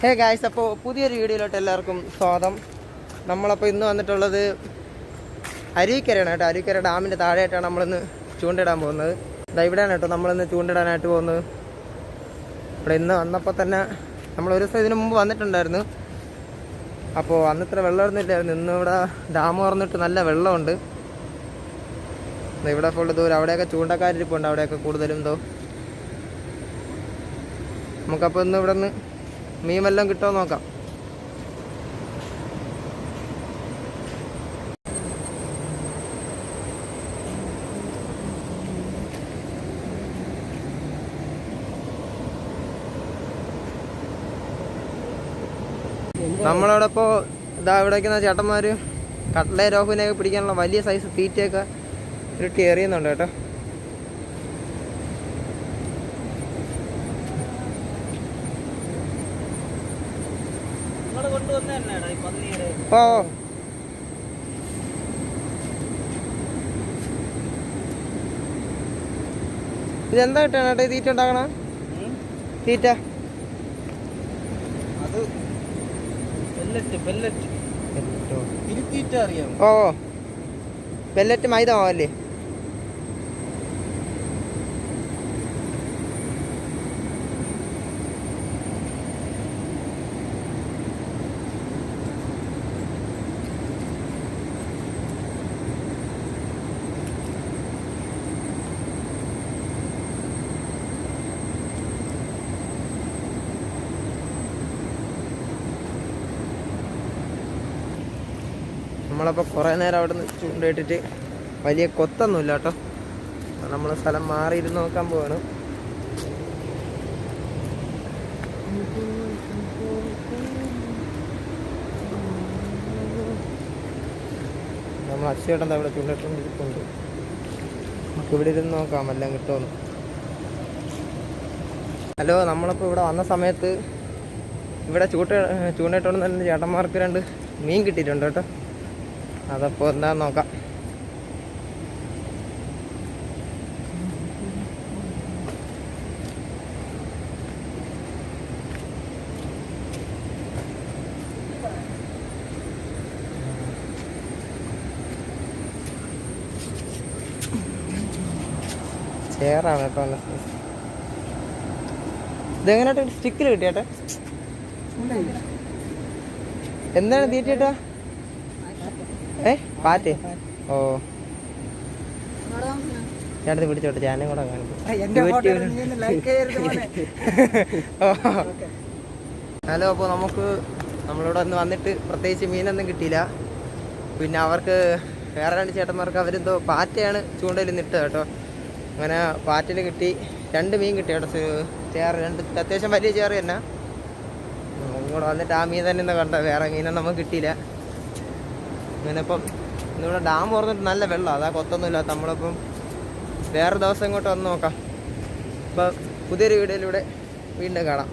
Hey guys, അപ്പോൾ പുതിയൊരു വീഡിയോയിലോട്ട് എല്ലാവർക്കും സ്വാഗതം. നമ്മളപ്പോൾ ഇന്ന് വന്നിട്ടുള്ളത് അരുവിക്കരയാണ് കേട്ടോ. അരുവിക്കര ഡാമിൻ്റെ താഴെയായിട്ടാണ് നമ്മളിന്ന് ചൂണ്ടിടാൻ പോകുന്നത്. ഇവിടെയാണ് കേട്ടോ നമ്മളിന്ന് ചൂണ്ടിടാനായിട്ട് പോകുന്നത്. ഇവിടെ ഇന്ന് വന്നപ്പോൾ തന്നെ നമ്മൾ ഒരു ദിവസം ഇതിനു മുമ്പ് വന്നിട്ടുണ്ടായിരുന്നു. അപ്പോൾ അന്നിത്ര വെള്ളമൊന്നും ഇല്ലായിരുന്നു. ഇന്ന് ഇവിടെ ഡാം തുറന്നിട്ട് നല്ല വെള്ളമുണ്ട്. ഇവിടെ ഫുള്ള് ദൂരം അവിടെയൊക്കെ ചൂണ്ടക്കാരിരിപ്പുണ്ട്. അവിടെയൊക്കെ കൂടുതലും എന്തോ നമുക്കപ്പോൾ ഇന്ന് ഇവിടെ നിന്ന് മീൻ വല്ലതും കിട്ടുമോ നോക്കാം. നമ്മളവിടെ ഇപ്പോൾ ഇവിടേക്കുന്ന ചേട്ടന്മാർ കട്ട്ല രോഹിനെയൊക്കെ പിടിക്കാനുള്ള വലിയ സൈസ് തീറ്റയൊക്കെ ഇട്ട് എറിയുന്നുണ്ട് കേട്ടോ. ഓ ഇതെന്താ കിട്ടാണ് കേട്ടോ തീറ്റ ഉണ്ടാക്കണ തീറ്റ? അത് ഓ പെല്ലറ്റ് മൈദ മാവല്ലേ? നമ്മളപ്പോൾ കുറേ നേരം അവിടെ നിന്ന് ചൂണ്ടയിട്ടിട്ട് വലിയ കൊത്തൊന്നുമില്ല കേട്ടോ. നമ്മൾ സ്ഥലം മാറിയിരുന്ന് നോക്കാൻ പോവാണ്. നമ്മൾ അക്ഷയേട്ടൻ അവിടെ ചൂണ്ടയിട്ടുണ്ട്. നമുക്ക് ഇവിടെ ഇരുന്ന് നോക്കാം എല്ലാം കിട്ടുമെന്ന്. ഹലോ, നമ്മളിപ്പോൾ ഇവിടെ വന്ന സമയത്ത് ഇവിടെ ചൂണ്ടയിട്ടോണ്ട് തന്നെ ചേട്ടന്മാർക്ക് 2 മീൻ കിട്ടിയിട്ടുണ്ട് കേട്ടോ. അതപ്പോൾ എന്താന്ന് നോക്കാം. ചേറാണ് കേട്ടോ. നല്ല ഇതെങ്ങനെയായിട്ട് സ്റ്റിക്കിൽ കിട്ടിയേട്ടെ? എന്താണ് തീറ്റേട്ടാ? പാറ്റേ? ഓ ചേട്ടത്തി പിടിച്ചോട്ടെ, ഞാനും കൂടെ കാണിക്കും. ഹലോ, അപ്പോൾ നമ്മളിവിടെ ഒന്ന് വന്നിട്ട് പ്രത്യേകിച്ച് മീനൊന്നും കിട്ടിയില്ല. പിന്നെ അവർക്ക് വേറെ 2 ചേട്ടന്മാർക്ക് അവരെന്തോ പാറ്റയാണ് ചൂണ്ടയിൽ നിട്ടത് കേട്ടോ. അങ്ങനെ പാറ്റയിൽ കിട്ടി 2 മീൻ കിട്ടി കേട്ടോ. ചേറ് 2 അത്യാവശ്യം വലിയ ചേറ് തന്നെ. ഇങ്ങോട്ട് വന്നിട്ട് ആ മീൻ തന്നെ ഇന്ന് കണ്ട, വേറെ മീനൊന്നും നമുക്ക് കിട്ടിയില്ല. അങ്ങനെ ഇപ്പം ഇന്നിവിടെ ഡാം തുറന്നിട്ട് നല്ല വെള്ളം, അതാ കൊത്തൊന്നുമില്ലാത്ത. നമ്മളിപ്പം വേറെ ദിവസം ഇങ്ങോട്ട് വന്ന് നോക്കാം. അപ്പം പുതിയൊരു വീഡിയോയിലൂടെ വീണ്ടും കാണാം.